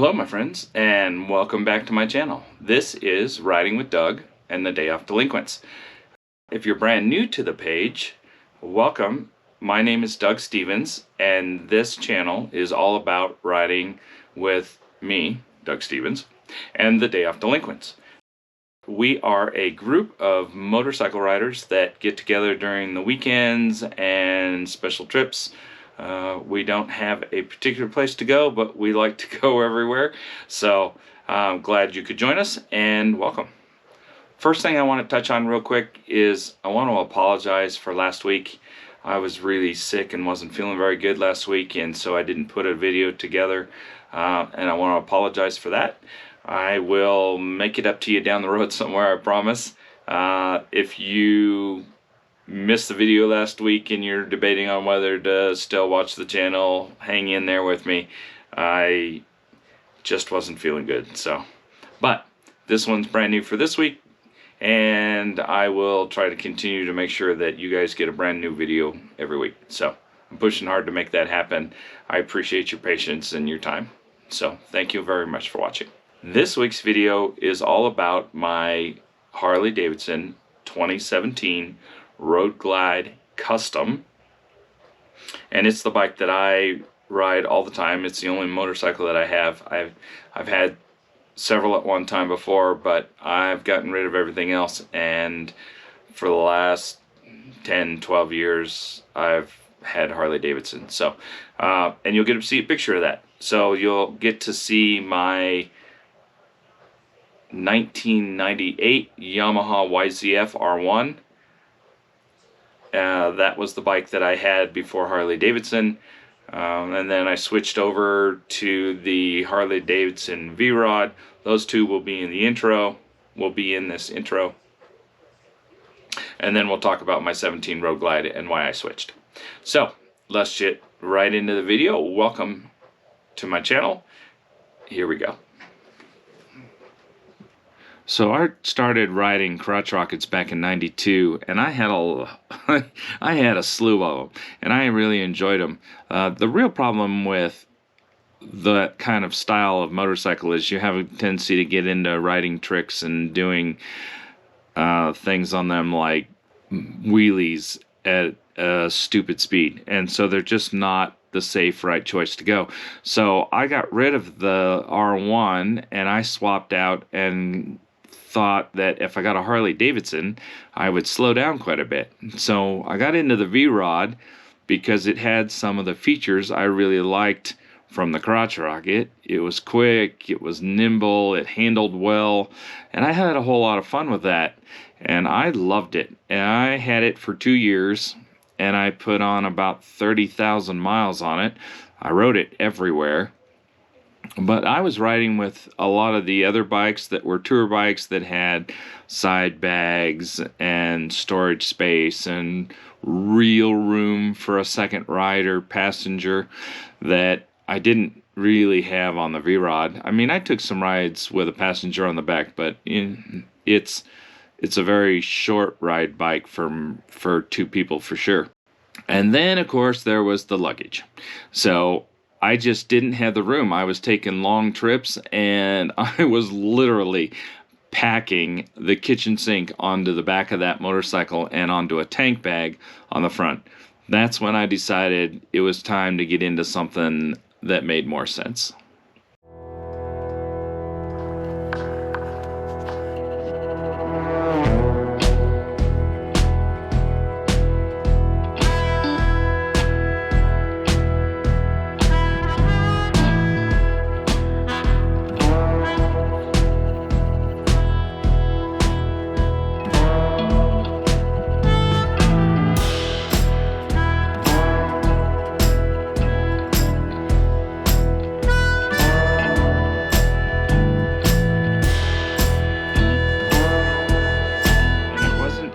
Hello my friends, and welcome back to my channel. This is Riding with Doug and the Day Off Delinquents. If you're brand new to the page, welcome. My name is Doug Stevens, and this channel is all about riding with me, Doug Stevens, and the Day Off Delinquents. We are a group of motorcycle riders that get together during the weekends and special trips. We don't have a particular place to go, but we like to go everywhere. So I'm glad you could join us, and welcome. First thing I want to touch on real quick is I want to apologize for last week. I was really sick and wasn't feeling very good last week, and so I didn't put a video together, and I want to apologize for that. I will make it up to you down the road somewhere, I promise. If you missed the video last week and you're debating on whether to still watch the channel, hang in there with me. I just wasn't feeling good. But this one's brand new for this week, and I will try to continue to make sure that you guys get a brand new video every week. So I'm pushing hard to make that happen. I appreciate your patience and your time. So thank you very much for watching. This week's video is all about my Harley Davidson 2017 Roadglide Custom, and it's the bike that I ride all the time. It's the only motorcycle that I have. I've had several at one time before, but I've gotten rid of everything else, and for the last 10-12 years I've had Harley Davidson. So and you'll get to see a picture of that. So you'll get to see my 1998 Yamaha YZF R1. That was the bike that I had before Harley Davidson, and then I switched over to the Harley Davidson V-Rod. Those two will be in the intro, this intro, and then we'll talk about my 17 Roadglide and why I switched. So let's get right into the video. Welcome to my channel. Here we go. So I started riding crotch rockets back in '92, and I had a slew of them, and I really enjoyed them. The real problem with that kind of style of motorcycle is you have a tendency to get into riding tricks and doing things on them like wheelies at a stupid speed, and so they're just not the safe right choice to go. So I got rid of the R1 and I swapped out and thought that if I got a Harley Davidson, I would slow down quite a bit. So I got into the V-Rod because it had some of the features I really liked from the crotch rocket. It was quick, it was nimble, it handled well, and I had a whole lot of fun with that, and I loved it. And I had it for 2 years, and I put on about 30,000 miles on it. I rode it everywhere. But I was riding with a lot of the other bikes that were tour bikes that had side bags and storage space and real room for a second rider, passenger, that I didn't really have on the V-Rod. I mean, I took some rides with a passenger on the back, but it's a very short ride bike for two people for sure. And then, of course, there was the luggage. So I just didn't have the room. I was taking long trips, and I was literally packing the kitchen sink onto the back of that motorcycle and onto a tank bag on the front. That's when I decided it was time to get into something that made more sense.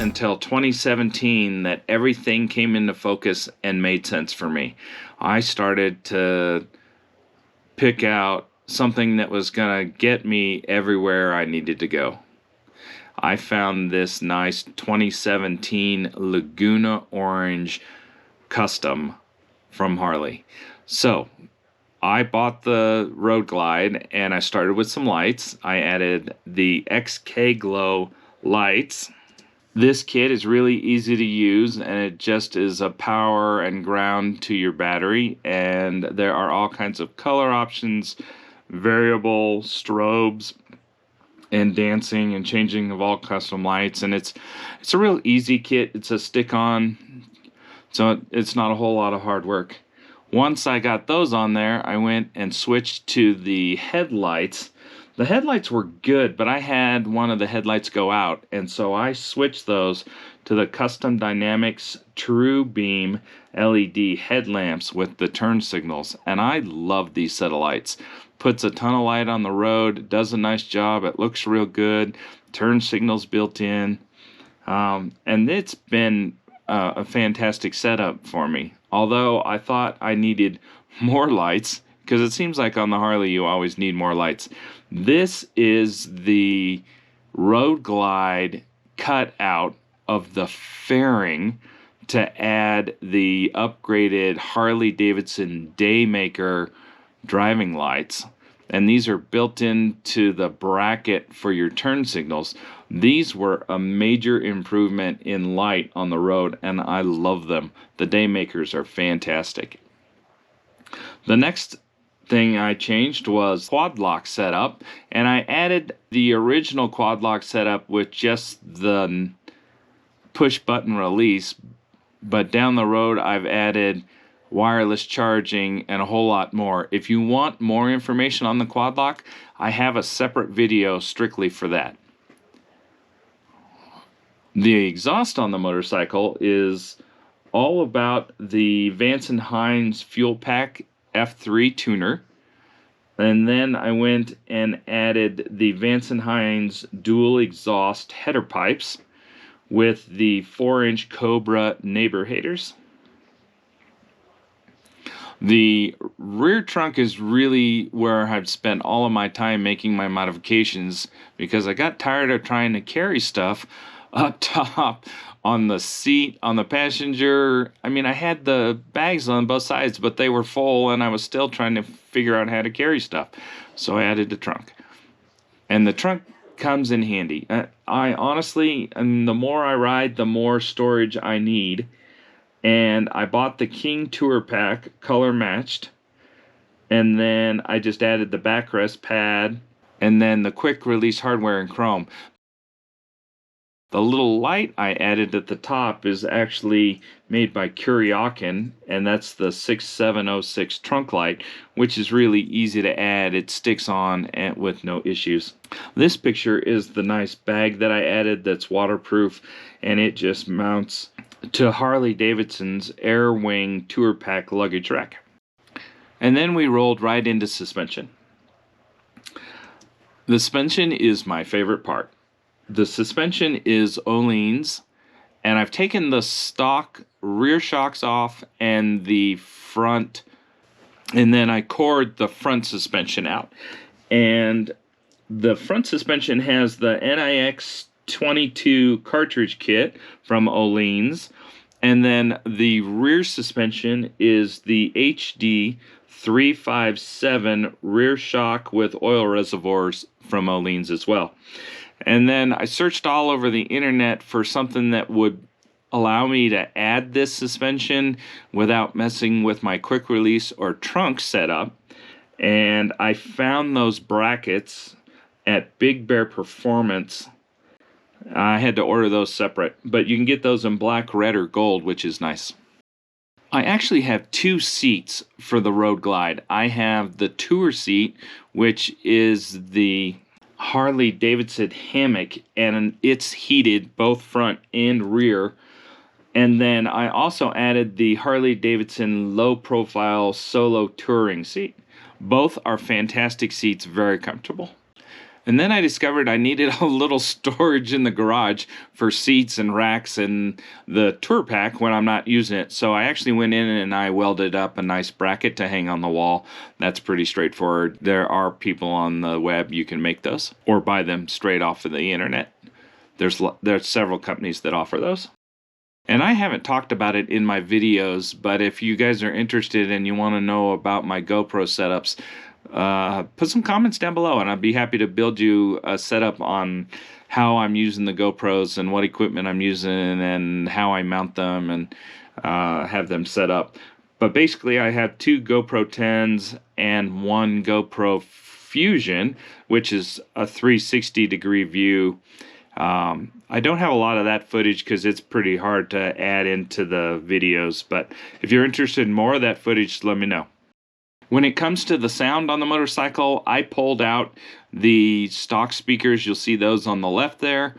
Until 2017 that everything came into focus and made sense for me. I started to pick out something that was gonna get me everywhere I needed to go. I found this nice 2017 Laguna Orange Custom from Harley. So I bought the Roadglide and I started with some lights. I added the XK Glow lights. This kit is really easy to use, and it just is a power and ground to your battery, and there are all kinds of color options, variable strobes, and dancing and changing of all custom lights. And it's a real easy kit. It's a stick-on, so it's not a whole lot of hard work. Once I got those on there, I went and switched to the headlights. The headlights were good, but I had one of the headlights go out, and so I switched those to the Custom Dynamics True Beam LED headlamps with the turn signals, and I love these set of lights. Puts a ton of light on the road, does a nice job, it looks real good, turn signals built in, and it's been a fantastic setup for me. Although I thought I needed more lights, because it seems like on the Harley you always need more lights. This is the Roadglide cutout of the fairing to add the upgraded Harley Davidson Daymaker driving lights. And these are built into the bracket for your turn signals. These were a major improvement in light on the road, and I love them. The Daymakers are fantastic. The next thing I changed was quad lock setup, and I added the original quad lock setup with just the push button release, but down the road I've added wireless charging and a whole lot more. If you want more information on the quad lock, I have a separate video strictly for that. The exhaust on the motorcycle is all about the Vance & Hines Fuel Pack F3 tuner, and then I went and added the Vance & Hines dual exhaust header pipes with the 4-inch Cobra neighbor haters. The rear trunk is really where I've spent all of my time making my modifications, because I got tired of trying to carry stuff up top on the seat, on the passenger. I mean, I had the bags on both sides, but they were full, and I was still trying to figure out how to carry stuff. So I added the trunk. And the trunk comes in handy. I honestly, and the more I ride, the more storage I need. And I bought the King Tour Pack color matched, and then I just added the backrest pad and then the quick release hardware in chrome. The little light I added at the top is actually made by Kuryakin, and that's the 6706 trunk light, which is really easy to add. It sticks on and with no issues. This picture is the nice bag that I added that's waterproof, and it just mounts to Harley Davidson's Air Wing Tour Pack luggage rack. And then we rolled right into suspension. The suspension is my favorite part. The suspension is Ohlins, and I've taken the stock rear shocks off and the front, and then I cored the front suspension out. And the front suspension has the NIX 22 cartridge kit from Ohlins, and then the rear suspension is the HD 357 rear shock with oil reservoirs from Ohlins as well. And then I searched all over the internet for something that would allow me to add this suspension without messing with my quick release or trunk setup, and I found those brackets at Big Bear Performance. I had to order those separate, but you can get those in black, red, or gold, which is nice. I actually have two seats for the Roadglide. I have the tour seat, which is the Harley Davidson hammock, and it's heated both front and rear. And then I also added the Harley Davidson low profile solo touring seat. Both are fantastic seats, very comfortable. And then I discovered I needed a little storage in the garage for seats and racks and the tour pack when I'm not using it. So I actually went in and I welded up a nice bracket to hang on the wall. That's pretty straightforward. There are people on the web, you can make those or buy them straight off of the internet. There's several companies that offer those. And I haven't talked about it in my videos, but if you guys are interested and you want to know about my GoPro setups, put some comments down below, and I'd be happy to build you a setup on how I'm using the GoPros and what equipment I'm using and how I mount them and have them set up. But basically, I have 2 GoPro 10s and 1 GoPro Fusion, which is a 360-degree view. I don't have a lot of that footage because it's pretty hard to add into the videos, but if you're interested in more of that footage, let me know. When it comes to the sound on the motorcycle, I pulled out the stock speakers. You'll see those on the left there.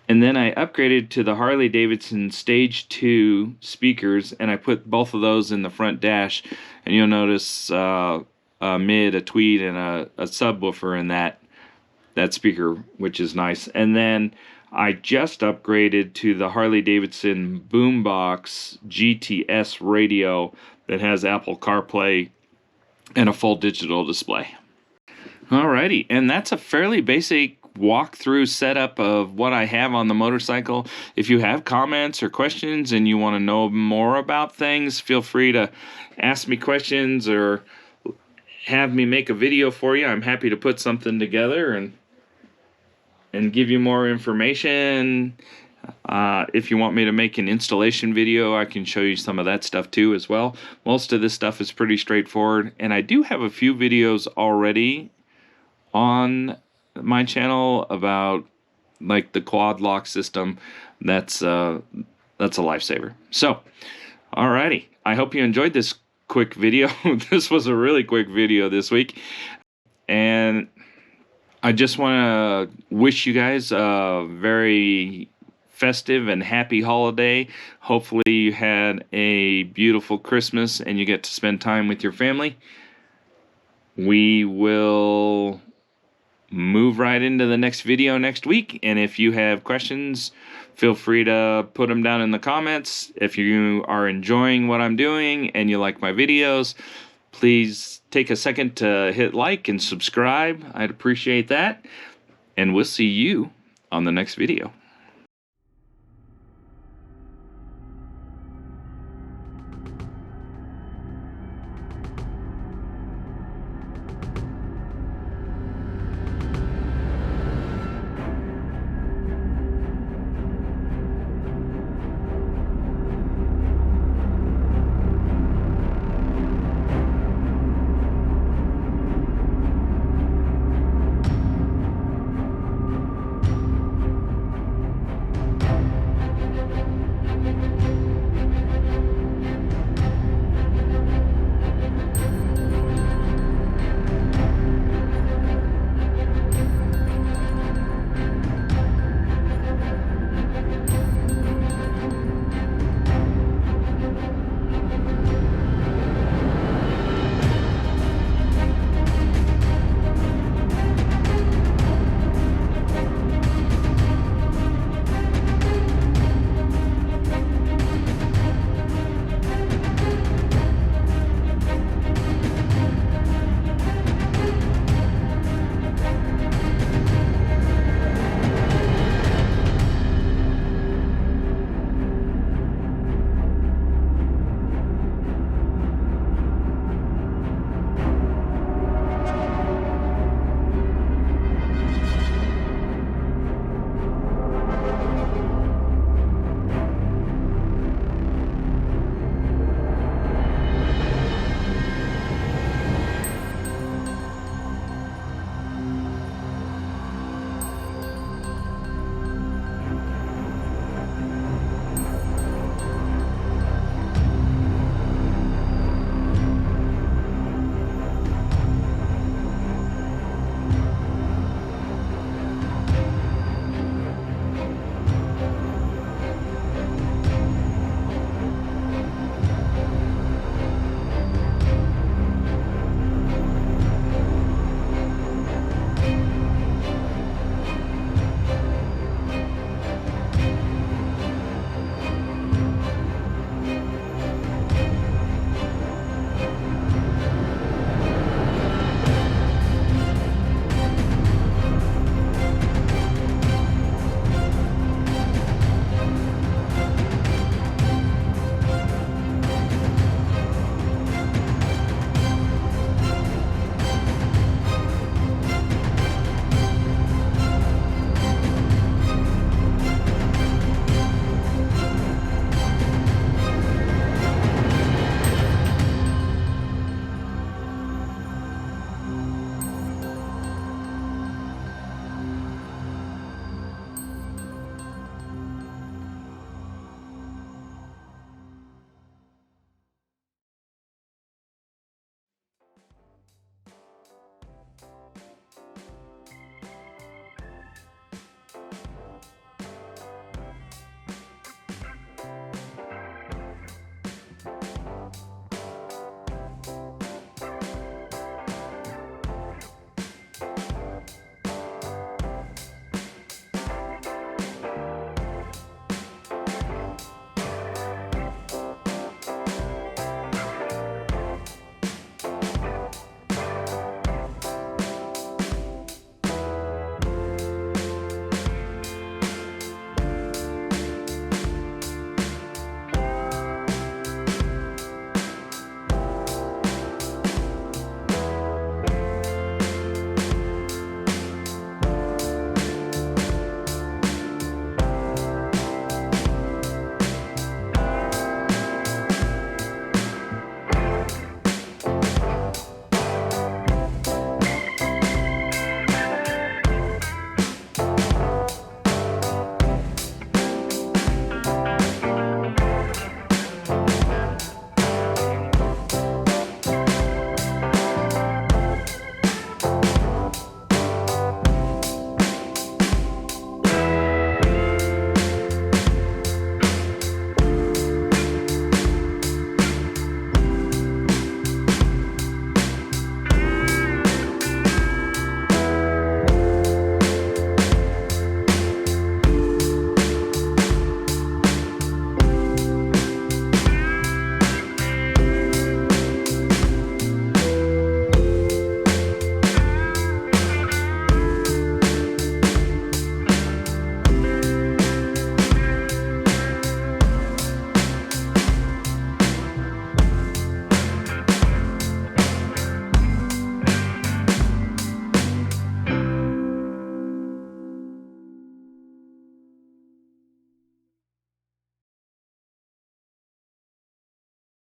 And then I upgraded to the Harley Davidson Stage 2 speakers, and I put both of those in the front dash. And you'll notice a mid, a tweed, and a subwoofer in that speaker, which is nice. And then I just upgraded to the Harley Davidson Boombox GTS radio that has Apple CarPlay and a full digital display. Alrighty, and that's a fairly basic walkthrough setup of what I have on the motorcycle. If you have comments or questions and you want to know more about things, feel free to ask me questions or have me make a video for you. I'm happy to put something together and give you more information. If you want me to make an installation video, I can show you some of that stuff too as well. Most of this stuff is pretty straightforward, and I do have a few videos already on my channel about like the quad lock system. That's a lifesaver. So, alrighty, I hope you enjoyed this quick video. This was a really quick video this week, and I just want to wish you guys a very festive and happy holiday. Hopefully you had a beautiful Christmas and you get to spend time with your family. We will move right into the next video next week, and if you have questions, feel free to put them down in the comments. If you are enjoying what I'm doing and you like my videos, please take a second to hit like and subscribe. I'd appreciate that, and we'll see you on the next video.